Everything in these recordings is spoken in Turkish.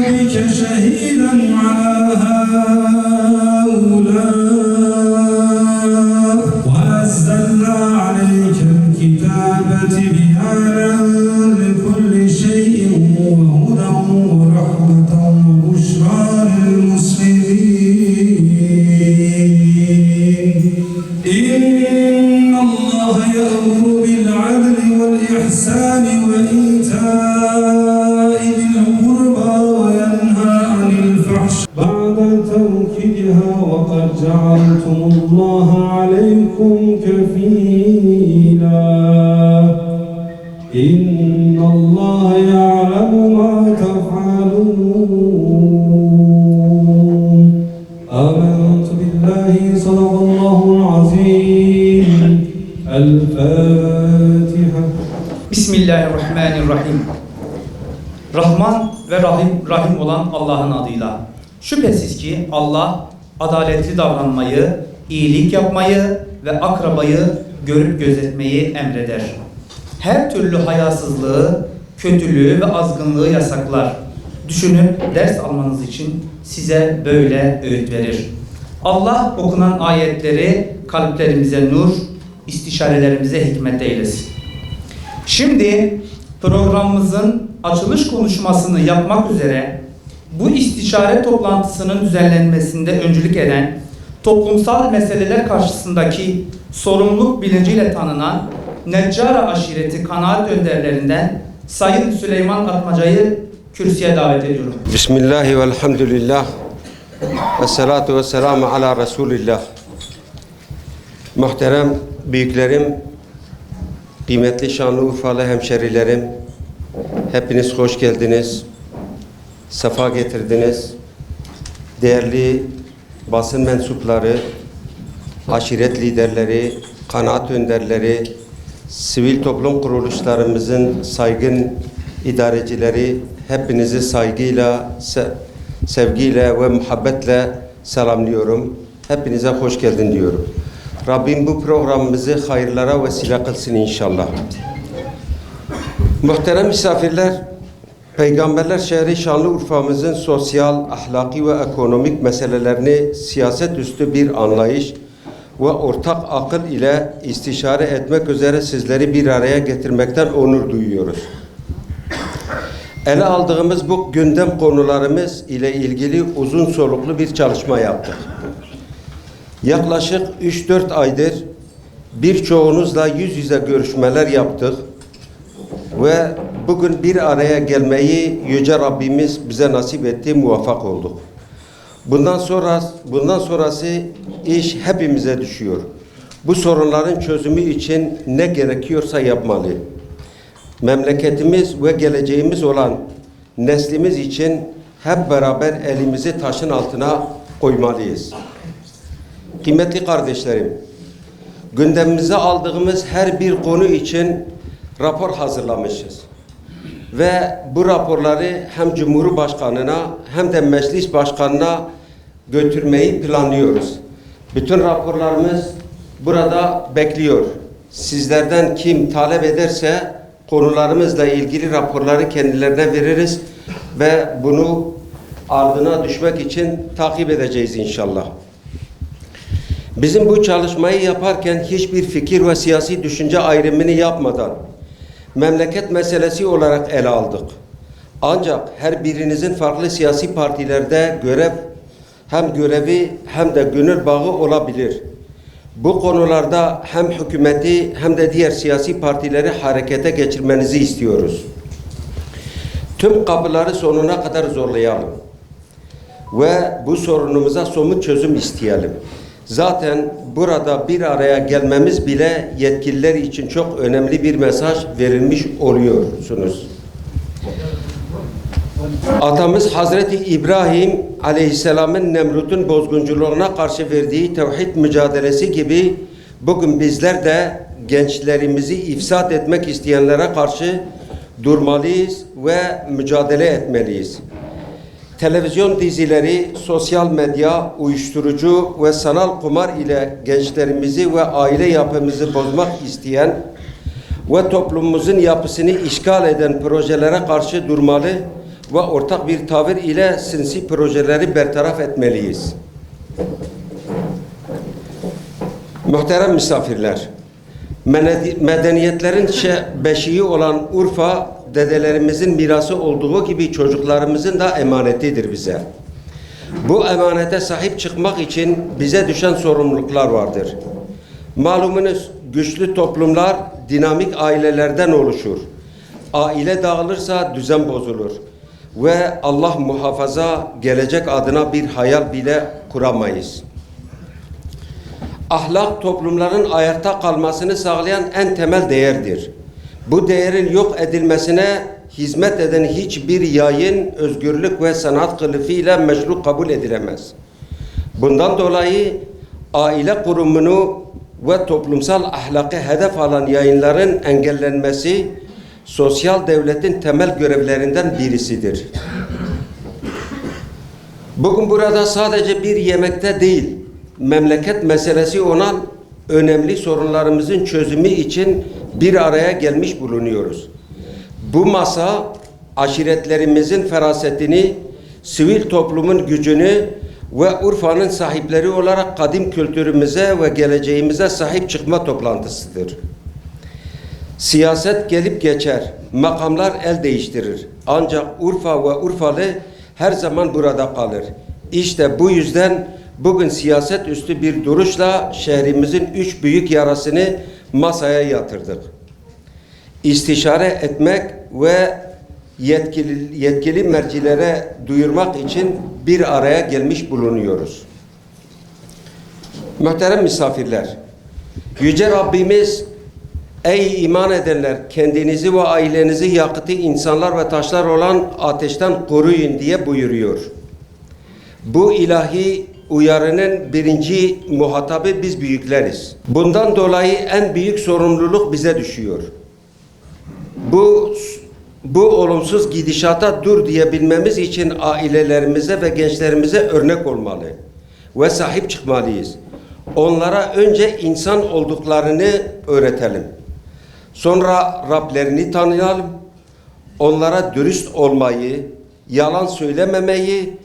بك شهيدا على هؤلاء ونزلنا عليك الكتاب تبيانا لكل شيء وهدى ورحمة وبشرى للمسلمين إن الله يأمر بالعدل والإحسان وإيتاء ذي القربى وينهى عن الفحشاء بعد توكيدها وقد جعلتم الله عليكم كفيلا إن الله يعلم ما تفعلون آمنت بالله صدق الله العظيم الفاتحة Bismillahirrahmanirrahim. Rahman ve Rahim olan Allah'ın adıyla. Şüphesiz ki Allah adaletli davranmayı, iyilik yapmayı ve akrabayı görüp gözetmeyi emreder. Her türlü hayasızlığı, kötülüğü ve azgınlığı yasaklar. Düşünüp ders almanız için size böyle öğüt verir. Allah okunan ayetleri kalplerimize nur, istişarelerimize hikmet eylesin. Şimdi programımızın açılış konuşmasını yapmak üzere bu istişare toplantısının düzenlenmesinde öncülük eden, toplumsal meseleler karşısındaki sorumluluk bilinciyle tanınan Neccara aşireti kanaat önderlerinden Sayın Süleyman Atmaca'yı kürsüye davet ediyorum. Bismillahi velhamdülillah ve salatu ve selamu ala Resulillah. Muhterem büyüklerim, kıymetli Şanlıurfalı hemşerilerim, hepiniz hoş geldiniz, sefa getirdiniz. Değerli basın mensupları, aşiret liderleri, kanaat önderleri, sivil toplum kuruluşlarımızın saygın idarecileri, hepinizi saygıyla, sevgiyle ve muhabbetle selamlıyorum. Hepinize hoş geldin diyorum. Rabbim bu programımızı hayırlara vesile kılsın inşallah. Muhterem misafirler, Peygamberler şehri Şanlıurfa'mızın sosyal, ahlaki ve ekonomik meselelerini siyaset üstü bir anlayış ve ortak akıl ile istişare etmek üzere sizleri bir araya getirmekten onur duyuyoruz. Ele aldığımız bu gündem konularımız ile ilgili uzun soluklu bir çalışma yaptık. Yaklaşık 3-4 aydır birçoğunuzla yüz yüze görüşmeler yaptık ve bugün bir araya gelmeyi Yüce Rabbimiz bize nasip etti, muvaffak olduk. Bundan sonrası iş hepimize düşüyor. Bu sorunların çözümü için ne gerekiyorsa yapmalı. Memleketimiz ve geleceğimiz olan neslimiz için hep beraber elimizi taşın altına koymalıyız. Kıymetli kardeşlerim, gündemimize aldığımız her bir konu için rapor hazırlamışız. Ve bu raporları hem Cumhurbaşkanı'na hem de Meclis Başkanı'na götürmeyi planlıyoruz. Bütün raporlarımız burada bekliyor. Sizlerden kim talep ederse konularımızla ilgili raporları kendilerine veririz ve bunu ardına düşmek için takip edeceğiz inşallah. Bizim bu çalışmayı yaparken hiçbir fikir ve siyasi düşünce ayrımını yapmadan memleket meselesi olarak ele aldık. Ancak her birinizin farklı siyasi partilerde hem görevi hem de gönül bağı olabilir. Bu konularda hem hükümeti hem de diğer siyasi partileri harekete geçirmenizi istiyoruz. Tüm kapıları sonuna kadar zorlayalım ve bu sorunumuza somut çözüm isteyelim. Zaten burada bir araya gelmemiz bile yetkililer için çok önemli bir mesaj verilmiş oluyorsunuz. Atamız Hazreti İbrahim Aleyhisselam'ın Nemrut'un bozgunculuğuna karşı verdiği tevhid mücadelesi gibi bugün bizler de gençlerimizi ifsad etmek isteyenlere karşı durmalıyız ve mücadele etmeliyiz. Televizyon dizileri, sosyal medya, uyuşturucu ve sanal kumar ile gençlerimizi ve aile yapımızı bozmak isteyen ve toplumumuzun yapısını işgal eden projelere karşı durmalı ve ortak bir tavır ile sinsi projeleri bertaraf etmeliyiz. Muhterem misafirler, medeniyetlerin beşiği olan Urfa, dedelerimizin mirası olduğu gibi çocuklarımızın da emanetidir bize. Bu emanete sahip çıkmak için bize düşen sorumluluklar vardır. Malumunuz güçlü toplumlar dinamik ailelerden oluşur. Aile dağılırsa düzen bozulur. Ve Allah muhafaza gelecek adına bir hayal bile kuramayız. Ahlak toplumların ayakta kalmasını sağlayan en temel değerdir. Bu değerin yok edilmesine hizmet eden hiçbir yayın, özgürlük ve sanat kılıfıyla meşru kabul edilemez. Bundan dolayı aile kurumunu ve toplumsal ahlakı hedef alan yayınların engellenmesi, sosyal devletin temel görevlerinden birisidir. Bugün burada sadece bir yemekte değil, memleket meselesi olan önemli sorunlarımızın çözümü için bir araya gelmiş bulunuyoruz. Bu masa aşiretlerimizin ferasetini, sivil toplumun gücünü ve Urfa'nın sahipleri olarak kadim kültürümüze ve geleceğimize sahip çıkma toplantısıdır. Siyaset gelip geçer, makamlar el değiştirir. Ancak Urfa ve Urfalı her zaman burada kalır. İşte bu yüzden bugün siyaset üstü bir duruşla şehrimizin 3 büyük yarasını masaya yatırdık. İstişare etmek ve yetkili mercilere duyurmak için bir araya gelmiş bulunuyoruz. Muhterem misafirler, Yüce Rabbimiz, ey iman edenler, kendinizi ve ailenizi yakıtı insanlar ve taşlar olan ateşten koruyun diye buyuruyor. Bu ilahi uyarının birinci muhatabı biz büyükleriz. Bundan dolayı en büyük sorumluluk bize düşüyor. Bu olumsuz gidişata dur diyebilmemiz için ailelerimize ve gençlerimize örnek olmalı ve sahip çıkmalıyız. Onlara önce insan olduklarını öğretelim. Sonra Rablerini tanıyalım. Onlara dürüst olmayı, yalan söylememeyi,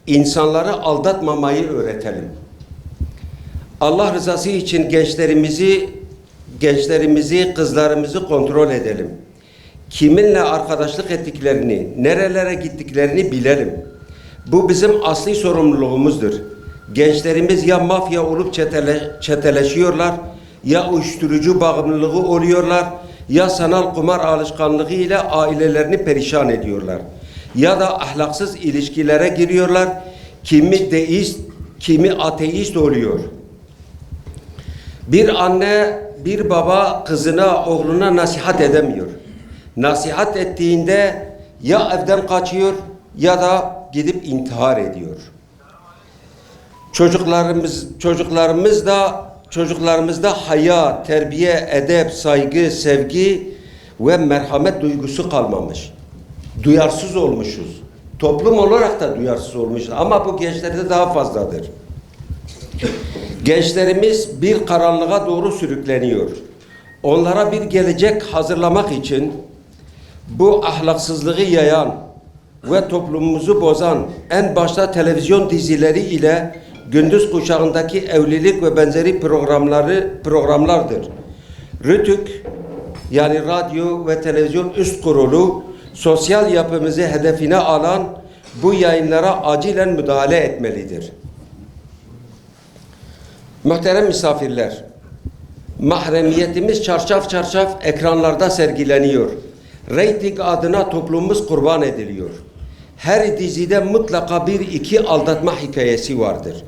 insanları aldatmamayı öğretelim. Allah rızası için gençlerimizi, kızlarımızı kontrol edelim. Kiminle arkadaşlık ettiklerini, nerelere gittiklerini bilelim. Bu bizim asli sorumluluğumuzdur. Gençlerimiz ya mafya olup çeteleşiyorlar, ya uyuşturucu bağımlılığı oluyorlar, ya sanal kumar alışkanlığı ile ailelerini perişan ediyorlar. Ya da ahlaksız ilişkilere giriyorlar. Kimi deist, kimi ateist oluyor. Bir anne, bir baba kızına, oğluna nasihat edemiyor. Nasihat ettiğinde ya evden kaçıyor ya da gidip intihar ediyor. Çocuklarımızda haya, terbiye, edep, saygı, sevgi ve merhamet duygusu kalmamış. Duyarsız olmuşuz. Toplum olarak da duyarsız olmuşuz ama bu gençlerde daha fazladır. Gençlerimiz bir karanlığa doğru sürükleniyor. Onlara bir gelecek hazırlamak için bu ahlaksızlığı yayan ve toplumumuzu bozan en başta televizyon dizileri ile gündüz kuşağındaki evlilik ve benzeri programlardır. RTÜK yani Radyo ve Televizyon Üst Kurulu sosyal yapımızı hedefine alan bu yayınlara acilen müdahale etmelidir. Muhterem misafirler, mahremiyetimiz çarşaf çarşaf ekranlarda sergileniyor. Reyting adına toplumumuz kurban ediliyor. Her dizide mutlaka bir iki aldatma hikayesi vardır.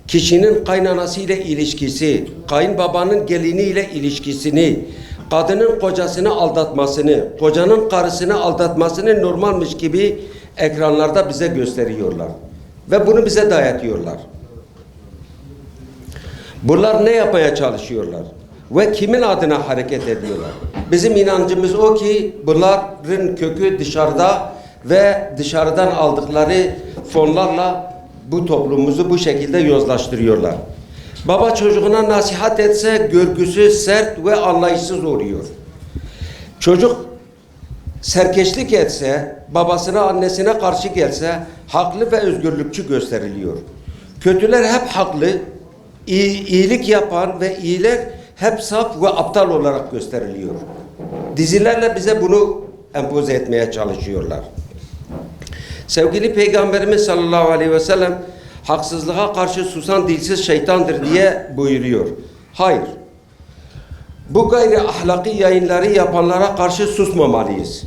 Kişinin kaynanasıyla ilişkisi, kayınbabanın geliniyle ilişkisini, kadının kocasını aldatmasını, kocanın karısını aldatmasını normalmiş gibi ekranlarda bize gösteriyorlar. Ve bunu bize dayatıyorlar. Bunlar ne yapmaya çalışıyorlar? Ve kimin adına hareket ediyorlar? Bizim inancımız o ki bunların kökü dışarıda ve dışarıdan aldıkları fonlarla bu toplumumuzu bu şekilde yozlaştırıyorlar. Baba çocuğuna nasihat etse görgüsü sert ve anlayışsız oluyor. Çocuk serkeşlik etse, babasına annesine karşı gelse haklı ve özgürlükçü gösteriliyor. Kötüler hep haklı, iyilik yapan ve iyiler hep saf ve aptal olarak gösteriliyor. Dizilerle bize bunu empoze etmeye çalışıyorlar. Sevgili Peygamberimiz sallallahu aleyhi ve sellem haksızlığa karşı susan dilsiz şeytandır diye buyuruyor. Hayır. Bu gayri ahlaki yayınları yapanlara karşı susmamalıyız.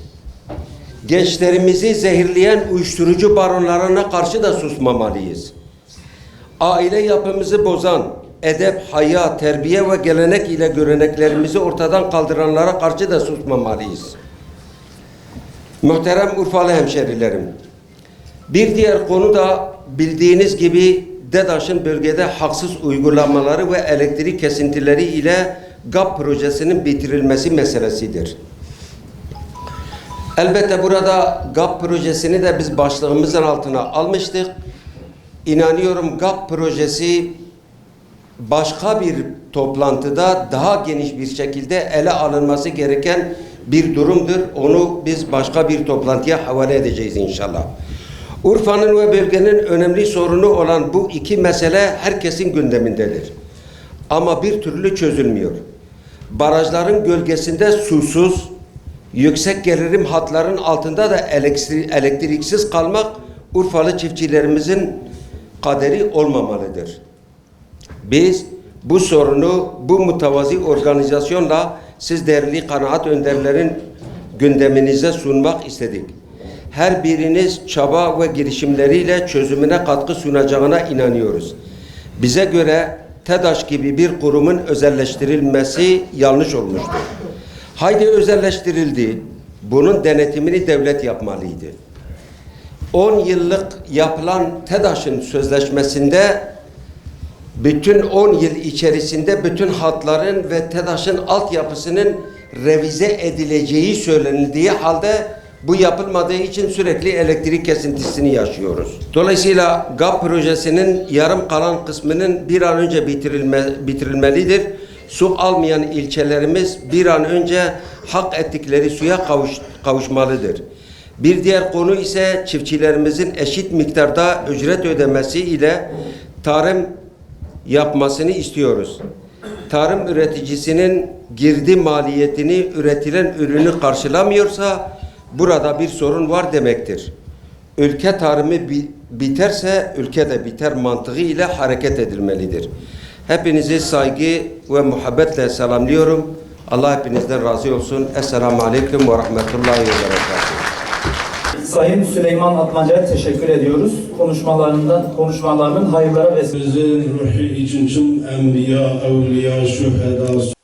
Gençlerimizi zehirleyen uyuşturucu baronlarına karşı da susmamalıyız. Aile yapımızı bozan, edep, haya, terbiye ve gelenek ile göreneklerimizi ortadan kaldıranlara karşı da susmamalıyız. Muhterem Urfalı hemşerilerim, bir diğer konu da bildiğiniz gibi DEDAŞ'ın bölgede haksız uygulamaları ve elektrik kesintileri ile GAP projesinin bitirilmesi meselesidir. Elbette burada GAP projesini de biz başlığımızın altına almıştık. İnanıyorum GAP projesi başka bir toplantıda daha geniş bir şekilde ele alınması gereken bir durumdur. Onu biz başka bir toplantıya havale edeceğiz inşallah. Urfa'nın ve bölgenin önemli sorunu olan bu iki mesele herkesin gündemindedir. Ama bir türlü çözülmüyor. Barajların gölgesinde susuz, yüksek gerilim hatların altında da elektriksiz kalmak Urfalı çiftçilerimizin kaderi olmamalıdır. Biz bu sorunu bu mütevazi organizasyonla siz değerli kanaat önderlerin gündeminize sunmak istedik. Her biriniz çaba ve girişimleriyle çözümüne katkı sunacağına inanıyoruz. Bize göre TEDAŞ gibi bir kurumun özelleştirilmesi yanlış olmuştur. Haydi özelleştirildi. Bunun denetimini devlet yapmalıydı. 10 yıllık yapılan TEDAŞ'ın sözleşmesinde bütün 10 yıl içerisinde bütün hatların ve TEDAŞ'ın altyapısının revize edileceği söylenildiği halde bu yapılmadığı için sürekli elektrik kesintisini yaşıyoruz. Dolayısıyla GAP projesinin yarım kalan kısmının bir an önce bitirilmelidir. Su almayan ilçelerimiz bir an önce hak ettikleri suya kavuşmalıdır. Bir diğer konu ise çiftçilerimizin eşit miktarda ücret ödemesi ile tarım yapmasını istiyoruz. Tarım üreticisinin girdi maliyetini üretilen ürünü karşılamıyorsa burada bir sorun var demektir. Ülke tarımı biterse ülke de biter mantığı ile hareket edilmelidir. Hepinizi saygı ve muhabbetle selamlıyorum. Allah hepinizden razı olsun. Esselamu Aleyküm ve Rahmetullahi ve Berekatuhu. Sayın Süleyman Atmaca'ya teşekkür ediyoruz. Konuşmalarının hayırlara vesile. Bizin ruhi için tüm enbiya, evliya, şüheda,